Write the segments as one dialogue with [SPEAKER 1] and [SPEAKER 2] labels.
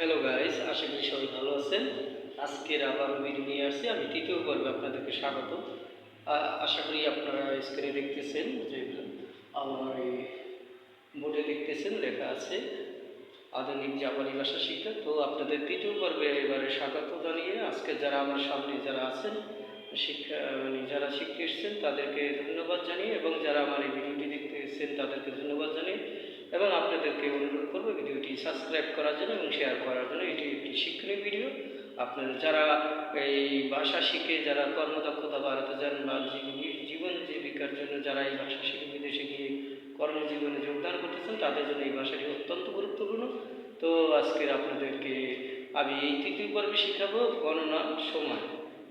[SPEAKER 1] Hello guys, আশা করি সবাই ভালো আছেন। আজকের আবারও ভিডিও নিয়ে আসছি। আমি তৃতীয় পর্বে আপনাদেরকে স্বাগত। আশা করি আপনারা স্ক্রিনে দেখতেছেন যে আমার এই বোর্ডে দেখতেছেন লেখা আছে আধুনিক জাপানি ভাষা শিক্ষা। তো আপনাদের তৃতীয় পর্বে এবারে স্বাগত জানিয়ে আজকে যারা আমার সামনে যারা আছেন শিক্ষা যারা শিখতে এসেছেন তাদেরকে ধন্যবাদ জানিয়ে এবং যারা আমার এই ভিডিওটি দেখতে এসেছেন তাদেরকে ধন্যবাদ জানিয়ে এবং আপনাদেরকে অনুরোধ করবো ভিডিওটি সাবস্ক্রাইব করার জন্য এবং শেয়ার করার জন্য। এটি একটি শিক্ষণীয় ভিডিও। আপনারা যারা এই ভাষা শিখে যারা কর্মদক্ষতা বাড়াতে চান বা জীবন জীবিকার জন্য যারা এই ভাষা শিখে বিদেশে গিয়ে কর্মজীবনে যোগদান করতেছেন তাদের জন্য এই ভাষাটি অত্যন্ত গুরুত্বপূর্ণ। তো আজকের আপনাদেরকে আমি এই তৃতীয় পর্বে শেখাবো গণনা সময়,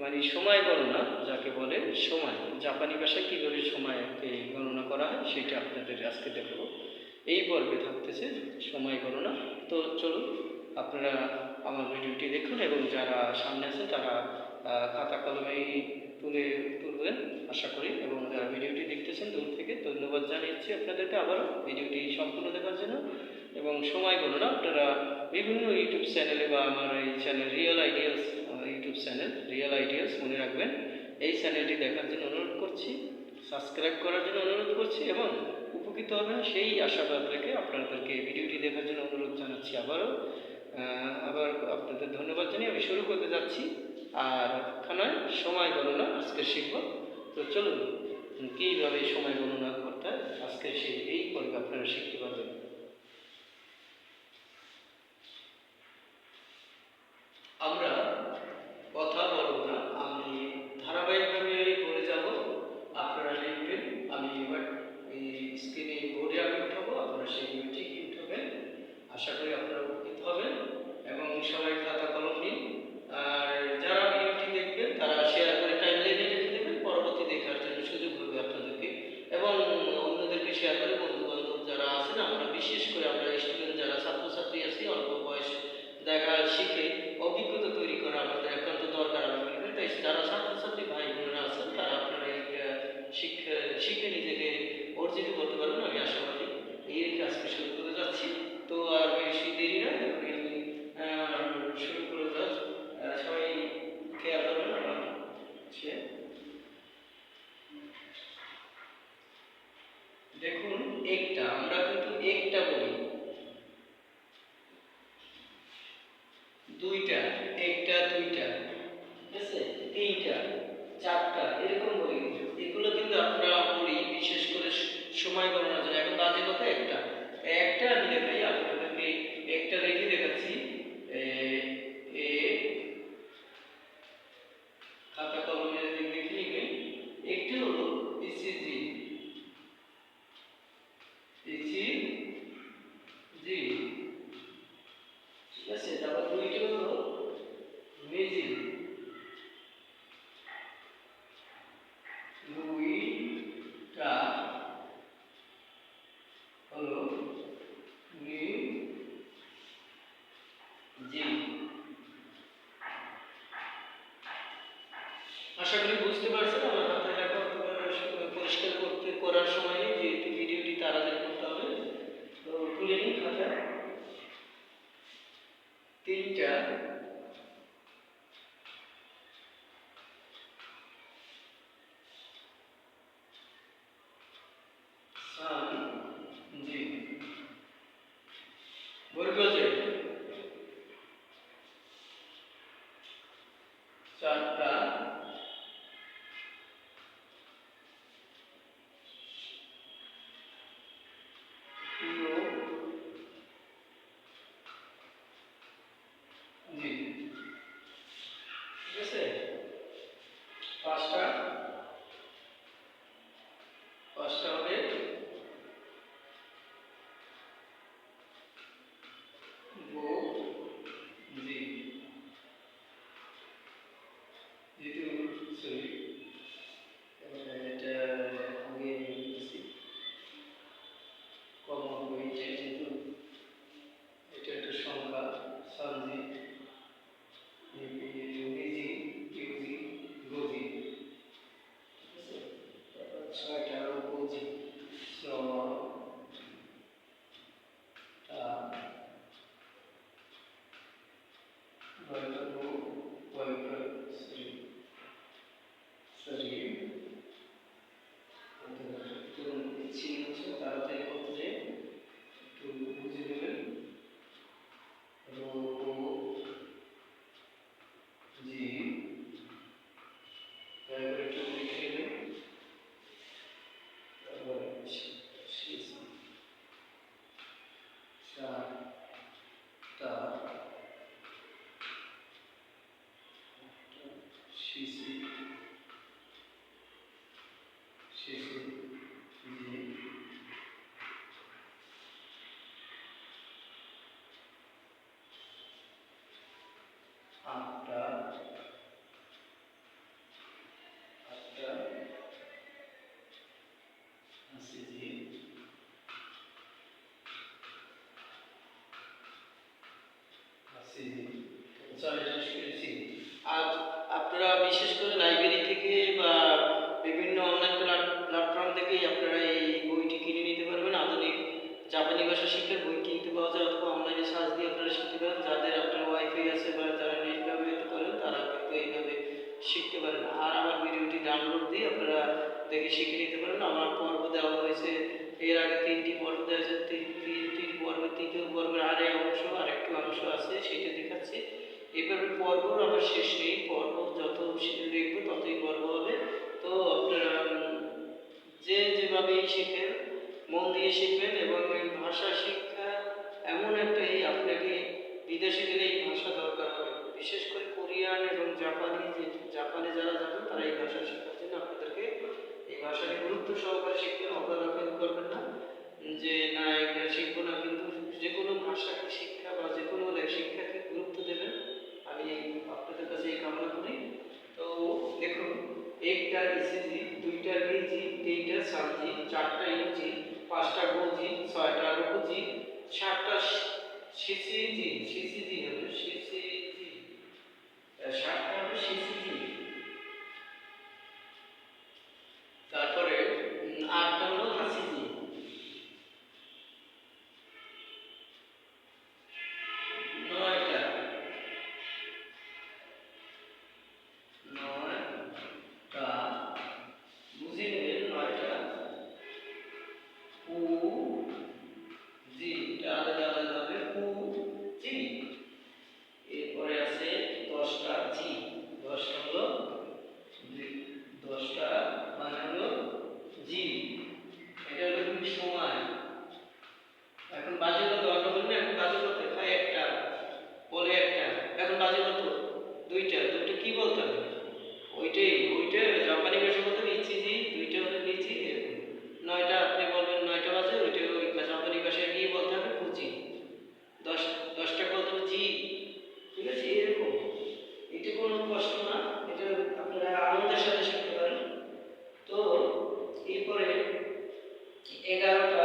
[SPEAKER 1] মানে সময় গণনা যাকে বলে সময়, জাপানি ভাষায় কীভাবে সময়কে গণনা করা হয় সেটা আপনাদের আজকে দেখাবো। এই পর্বে থাকতেছে সময় গণনা। তো চলুন আপনারা আমার ভিডিওটি দেখুন এবং যারা সামনে আছেন তারা খাতা কলমে তুলবেন আশা করি, এবং যারা ভিডিওটি দেখতেছেন দূর থেকে ধন্যবাদ জানিয়েছি আপনাদেরকে আবারও ভিডিওটি সম্পূর্ণ দেখার জন্য। এবং সময় গণনা আপনারা বিভিন্ন ইউটিউব চ্যানেলে বা আমার এই channel real ideas YouTube channel real ideas মনে রাখবেন, এই চ্যানেলটি দেখার জন্য অনুরোধ করছি, সাবস্ক্রাইব করার জন্য অনুরোধ করছি এবং উপকৃত হবেন সেই আশাবাদ রেখে আপনাদেরকে ভিডিওটি দেখার জন্য অনুরোধ জানাচ্ছি। আবার আপনাদের ধন্যবাদ জানিয়ে আমি শুরু করতে যাচ্ছি। আর খানায় সময় গণনা আজকে শিখব। তো চলুন কীভাবে সময় গণনা করতে হয় আজকে এই পর্বে আপনারা শিখতে পারবেন। আমরা কথা বলবো না, আমি ধারাবাহিকভাবে বলে যাব, আপনারা লিখবেন। আমি এবার এই স্ক্রিনে বোর্ডে আমি উঠাবো, আপনারা সেইগুলো ঠিকই উঠাবেন। আশা করি আপনারা উপকৃত হবেন এবং সবাই খাতা কলম নিন। আর যারা ভিডিওটি দেখবেন তারা শেয়ার করে টাইমলাইনে রেখে দেবেন, পরবর্তী দেখার জন্য সুযোগ হবে আপনাদেরকে, এবং অন্যদেরকে শেয়ার করে বন্ধু বান্ধব যারা আছেন, আমরা বিশেষ করে আমরা স্টুডেন্ট যারা ছাত্রছাত্রী আছি অল্প বয়স দেখা শিখে অভিজ্ঞতা তৈরি করা আমাদের একান্ত দরকার আমি মনে করি। তাই যারা ছাত্রছাত্রী ভাই বোনেরা আছেন তারা আপনারা এই শিখে নিজেকে অর্জিত করতে পারবেন আমি আশাবাদী। এই রেখে আজকে শুরু করে যাচ্ছি। তো আর বেশি দেরি না, শুরু করে যাও। সবাই খেয়াল করবেন আমার দেখুন একটা, আমরা কিন্তু একটা বলি, দুইটা, একটা দুইটা, ঠিক আছে, তিনটা, চারটা, এরকম বলি। এগুলো কিন্তু আমরা বলি বিশেষ করে সময় গণনার জন্য। এখন বাজে কত? একটা। একটা আমি দেখাই আপনাদেরকে, একটা রেখে দেখাচ্ছি। এ খাতা কলমের দিক দেখে নেবেন। একটি হলো ইসিজি, ইসিজি, ঠিক আছে। তারপর দুইটি হলো মেজিল, দুইটা হলো জি। আশা করি বুঝতে পারছেন। আমার হাতের লেখা পরিষ্কার করার সময় নেই, যেহেতু ভিডিওটি তাড়াতাড়ি করতে হবে। তো তুলে নিন খাতা। তিনটা, সান জি, বর্গজে চারটা, জি, ঠিক আছে। পাঁচটা, পাঁচটা হবে জাপানি ভাষা শিক্ষার বই কিনতে পাওয়া যায় অথবা অনলাইনে সার্চ দিয়ে আপনারা শিখতে পারেন। যাদের আপনার ওয়াইফাই আছে বা যারা নেট ব্যবহৃত করেন তারা কিন্তু এইভাবে শিখতে পারেন। আর আমার ভিডিওটি ডাউনলোড দিয়ে আপনারা দেখে শিখে নিতে পারেন। আমার পর্ব দেওয়া হয়েছে, এর আগে 3টি পর্ব দেওয়া হয়েছে। 3টি পর্বে 3য় পর্বের আরেকটি অংশ আছে, সেটা দেখাচ্ছি। এভাবে পর্ব আমার শেষ নেই, পর্ব যত দেখবো ততই পর্ব হবে। তো আপনারা যে যেভাবেই শেখেন মন দিয়ে শিখবেন। এবং এই ভাষা শিক্ষা এমন একটা আপনাকে বিদেশে গেলে এই ভাষা দরকার হবে, বিশেষ করে কোরিয়ান এবং জাপানে যারা যাবেন তারা এই ভাষা শেখার জন্য আপনাদেরকে এই ভাষাকে গুরুত্ব সহকারে শিখবেন। অবহেলা করবেন না যে না এটা শিখবো না, কিন্তু যে কোনো ভাষাকে শিক্ষা বা যে কোনো শিক্ষাকে গুরুত্ব দেবেন, আমি আপনাদের কাছে এই কামনা করি। তো দেখুন, একটা ইসিজি, দুইটা ইজি, তিনটা সানজি, চারটা ইউজি, পাঁচটা গোজি, ছয়টা রুকুজি, সাতটা সিসিজি হবে সিসিজি, সাতটা হবে সিসিজি, তারপরে আটটা হলো হাসিজি, নয়টা নয়টা বুঝে নেবেন, নয়টা উ জি, এটা আলাদা আলাদা হবে উ জি। এরপরে আছে 10টা জি, 10টা হলো 10টা মানে হলো জি। এটা হলো কিন্তু সময়। এখন বাজে কত আমরা বলি না, এখন বাজে কত হয় একটা, বলে একটা, এখন বাজে কত দুইটা, দুইটা কি বলতে হবে ওইটা জাপানি ভাষা বলতে ইচিজি, দুইটা হলো নিচি, এরকম। নয়টা আপনি বলবেন 9টা বাজে, ওইটা ওই জাপানি ভাষায় গিয়ে বলতে হবে কুচি। 10টা বলতে হবে জি, ঠিক আছে? এরকম, এটা কোনো কষ্ট না, এটা আপনারা আনন্দের সাথে শিখতে পারেন। তো এরপরে 11টা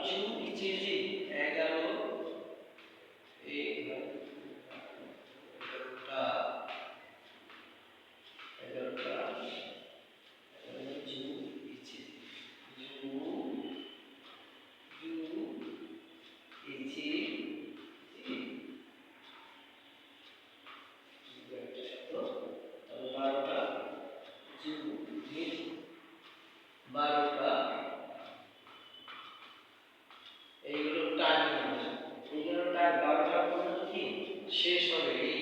[SPEAKER 1] জু ইচিজি, 11 11টা 11টা জু ইচিজি, জু জু ইচিজি, একটা শব্দ। তাহলে 12টা জু ইচিজি, 12টা, এইগুলো টার্মিনাল, এইগুলো 12টা পর্যন্ত কি শেষ হবে এই,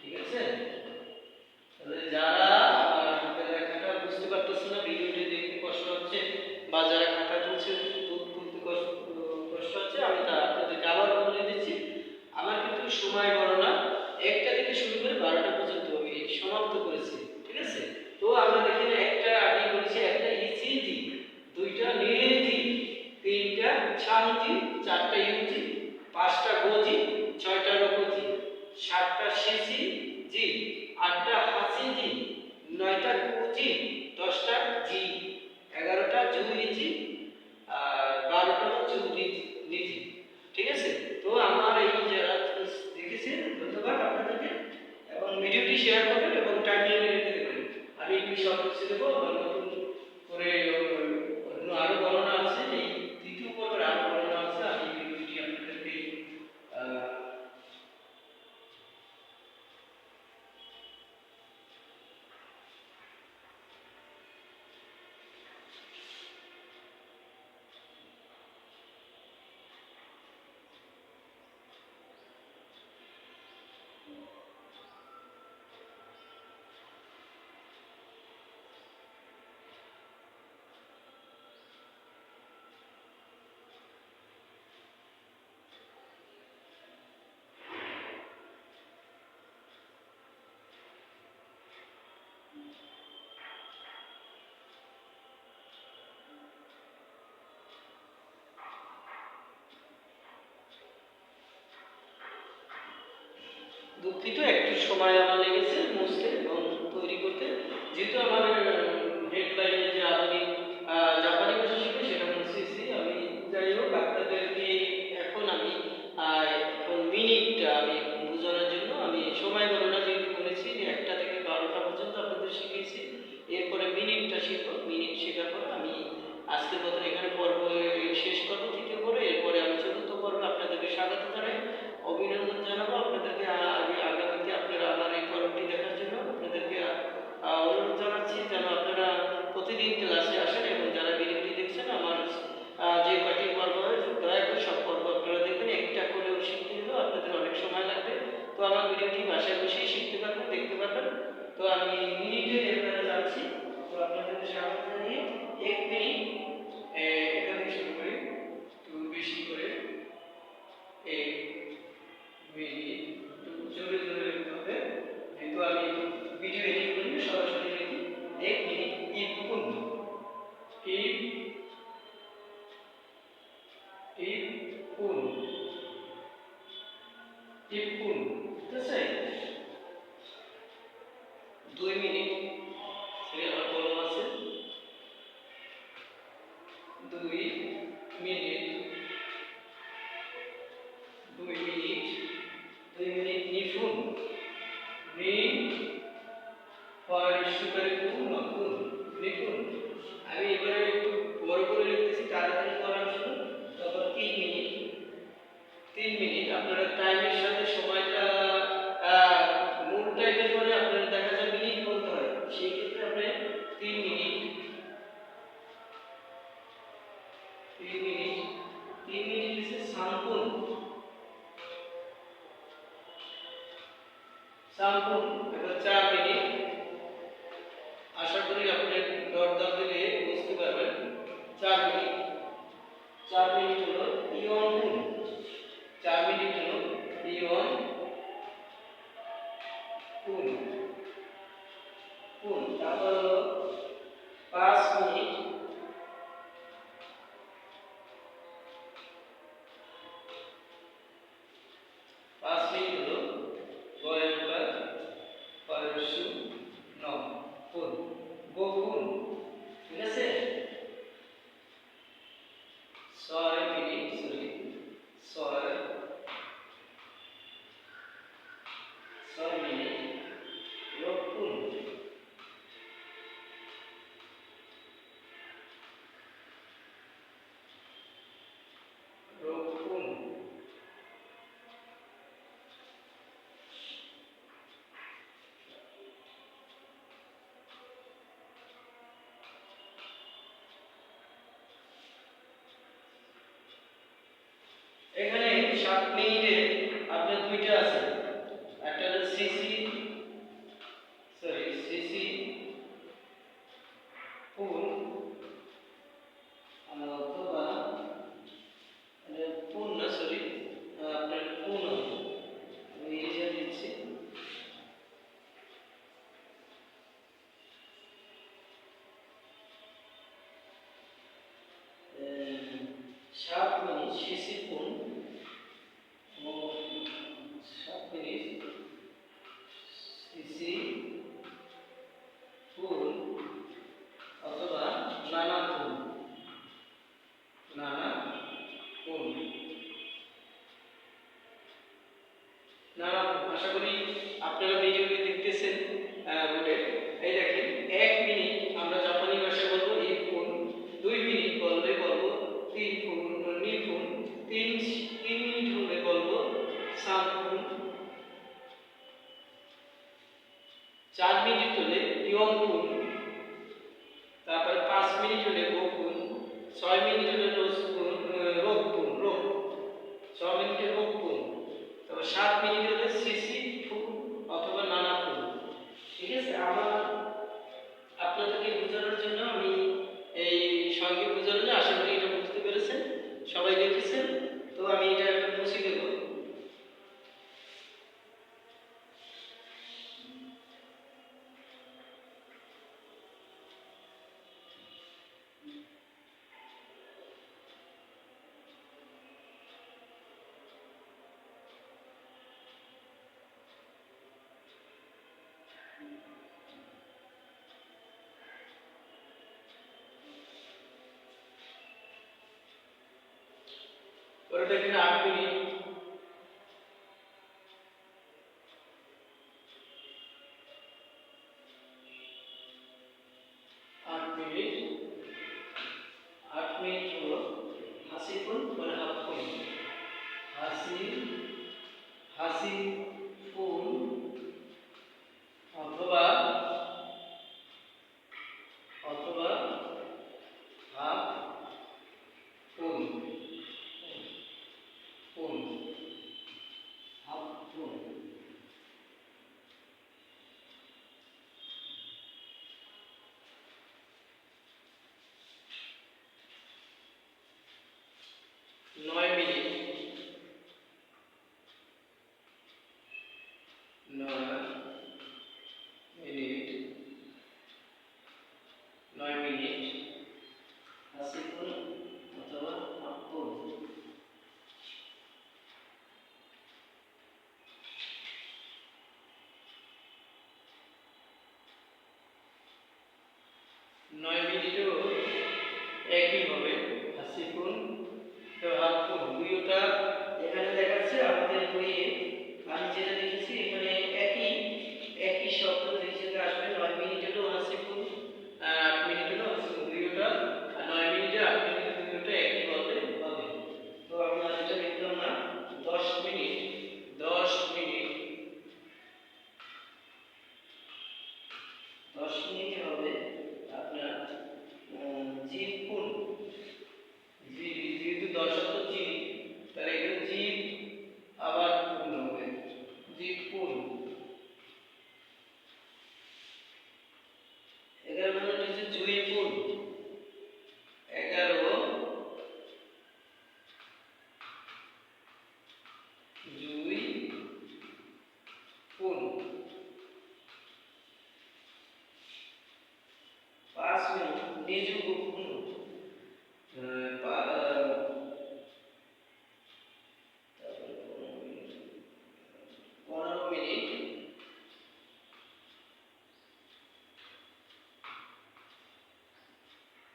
[SPEAKER 1] ঠিক আছে? তাহলে যারা হাতের লেখাটা বুঝতে পারতেছে না, ভিডিওটি দেখতে কষ্ট হচ্ছে, বা যারা খাতা তুলছে তুলতে কষ্ট হচ্ছে, আমি তা আপনাদেরকে আবার বলে দিচ্ছি। আমার কিন্তু সময় গণনা 1টা থেকে শুরু করে 12টা পর্যন্ত এই সমাপ্ত করেছি, ঠিক আছে? তো আমরা দেখেন একটা আগে করেছি, একটা ইসিজি, দুইটা নিজি, তিনটা ছানজি, চারটা ইউজি, পাঁচটা গোজি, ছয়টা রোকোজি, সাতটা সিসি জি, আটটা হাসিজি, 9টা কুজি, 10টা জি, 11টা জুইজি, আর 12টা নিজি, ঠিক আছে? তো আমার এই যারা দেখেছেন ধন্যবাদ আপনাদেরকে, এবং ভিডিওটি শেয়ার করবেন এবং টাইমলাইনে রেখে দেবেন। আমি একটু সব কিছু দেবো, নতুন করে আরো গণনা আছে, এই 3য় পর্বের আরো গণনা আছে, আমি ভিডিওটি আপনাদেরকে দুঃখিত, একটু সময় আমার লেগেছে মুছতে এবং তৈরি করতে, যেহেতু আমার হেডলাইনে যে আধুনিক জাপানি ভাষা শিখবে সেটা মুছেছি আমি। যাই হোক, আপনাদেরকে এখন আমি এখন মিনিটটা আমি বোঝানোর জন্য আমি সময় গণনা যেহেতু বলেছি যে 1টা থেকে 12টা পর্যন্ত আপনাদের শিখিয়েছি, এরপরে মিনিটটা শিখবো। মিনিট শেখার পরে আমি আজকের মতন এখানে পর্ব শেষ করবো 3য় পরে। বাসায় বসেই শিখতে পারবেন, দেখতে পারবেন। তো আমি মিনিটে এবারে যাচ্ছি। তো আপনাদেরকে স্বাগত জানিয়ে 1 মিনিট এখান থেকে শুরু করি, একটু বেশি করে 1 মিনিট, একটু জোরে জোরে লিখতে হবে, যেহেতু আমি ভিডিও এডিট করি সরাসরি লিখি। 1 মিনিট ইপুন, ইপুন, ইপুন, ঠিক আছে। 2 মিনিট, সেটা আমার কলম আছে, 2 মিনিট, 2 মিনিট, 2 মিনিট নিপুন, নি পরিষ্কার পূর্ণ পূর্ণ নিপুন। আমি এবারে একটু বড় করে লিখতেছি, তাড়াতাড়ি করার জন্য। তারপর 3 মিনিট, 3 মিনিট। আপনারা টাইমের সাথে সময়টা মূল টাইমের পরে আপনারা দেখা যায় মিনিট বলতে হয়, সেই ক্ষেত্রে আপনি 3 মিনিট, 3 মিনিট, 3 মিনিট লিখছে সাম্পুন, সাম্পুন। এবার 4 মিনিট। আশা করি আপনি দরদাম দিলে বুঝতে পারবেন। 4 মিনিট, 4 মিনিট হলো ইয়ন পুন, 4 মিনিট হলো ইয়ন পুন, পুন। তারপর হলো 5 মিনিট, 5 মিনিট হলো গয়রবা পরশু নম পুন, গোপুন, ঠিক আছে। 6 মিনিট, সরি 6 মিনিট রপুন, রপুন। এখানে 7 মিনিটে আপনার দুইটা আছে, একটা হলো সিসি, সরি সিসি পুন, অথবা পুন না, সরি আপনার পুন, আমি ইংরেজি দিচ্ছি। 7 মিনিট সিসি পুন, 7 মিনিট সিসি পুন, অথবা নানা পুন, নানা পুন, নানা পুন। আশা করি আপনারা ভিডিওটি দেখতেছেন বোর্ডে। এই দেখেন 1 মিনিট আমরা জাপানি ভাষায় বলবো ইপুন, 2 মিনিট বললে বলবো তিনপুন, নিপুন, 3 মিনিট হলে বলবো সামপুন, 4 মিনিট হলে ইয়ংপুন, তারপরে 5 মিনিট হলে গোপুন, 6 মিনিট হলে রোজপুন, রোগপুন, রোগ, 6 মিনিটে রোগপুন, তারপর 7 মিনিট হলে সিসি ফুন অথবা নানা ফুন, ঠিক আছে। আমার আপনাদেরকে বোঝানোর জন্য আমি এই সঙ্গে বোঝানো যায়, আশা করি এটা বুঝতে পেরেছেন, সবাই দেখেছেন। তো আমি এটা একটা মুছে দেব। পরে দেখেন 8 মিনিট, 8 মিনিট, 8 মিনিট হলো হাসি ফুল মানে হাফ ফুল, হাসি, হাসি ফুল অথবা, অথবা half full, full, half full. 9 minute 9 minute 9 minute হাসিকুল অথবা আকুল 9 মিনিটও একই হবে হাসিকুল তো আকুল দুইটা এখানে দেখাচ্ছে আমাদের বইয়ে আমি যেটা দেখেছি এখানে একই শব্দ দুই জায়গায় আসবে 9 মিনিট হলো হাসিকুল আর 8 মিনিট হলো হাসিকুল দুইটা আর 9 মিনিটে 8 মিনিট দুইটা একই হবে তো আমরা এটা লিখলাম না 10 মিনিট 10 মিনিট 10 মিনিট হবে আপনার জীবকুল যেহেতু 10 তো জীব তাহলে এখানে জীব আবার পূর্ণ হবে জীবকুল 11 মিনিট হচ্ছে জুইকুল 11 জুইকুল 5 মিনিট নিজুকুল 15 মিনিট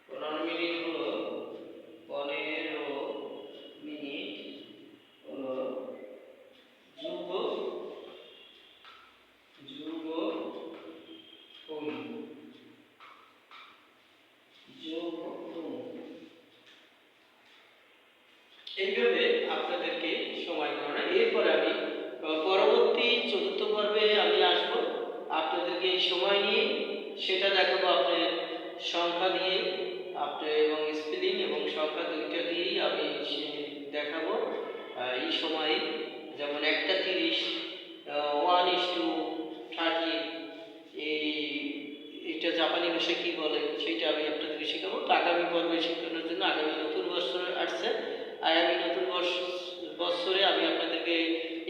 [SPEAKER 1] 15 মিনিট হলো 15 মিনিট হলো যুগ কোণ এইভাবে আপনাদেরকে সময় গণনা এরপরে আমি পরবর্তী চতুর্থ পর্বে আমি আসব আপনাদেরকে এই সময় নিয়ে সেটা দেখাবো আপনার সংখ্যা দিয়ে আপনার এবং স্পেলিং এবং সংখ্যা দুইটা দিয়েই আমি দেখাবো এই সময়ে যেমন 1:30 1:30 এটা জাপানি ভাষায় কি বলে সেটা আমি আপনাদেরকে শেখাবো তো আগামী পর্বে শেখানোর জন্য আগামী নতুন বছর আসছে আগামী নতুন বছরে আমি আপনাদেরকে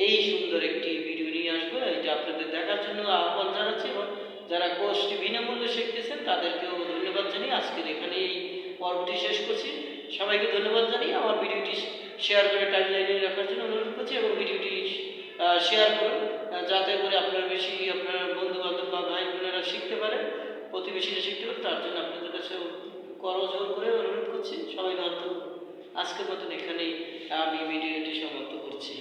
[SPEAKER 1] এই সুন্দর একটি ভিডিও নিয়ে আসবো এটা আপনাদের দেখার জন্য আহ্বান জানাচ্ছি এবং যারা কোর্সটি বিনামূল্যে শিখতেছেন তাদেরকেও ধন্যবাদ জানিয়ে আজকের এখানে এই পর্বটি শেষ করছি সবাইকে ধন্যবাদ জানিয়ে আমার ভিডিওটি শেয়ার করে টাইমলাইনে রাখার জন্য অনুরোধ করছি এবং ভিডিওটি শেয়ার করুন যাতে করে আপনার বেশি আপনার বন্ধু বান্ধব বা ভাই বোনেরা শিখতে পারে প্রতিবেশীরা শিখতে পারে তার জন্য আপনাদের কাছে করজোর করে অনুরোধ করছি সবাই ভালো থাকুন আজকের মতন এখানেই আমি ভিডিওটি সমাপ্ত করছি।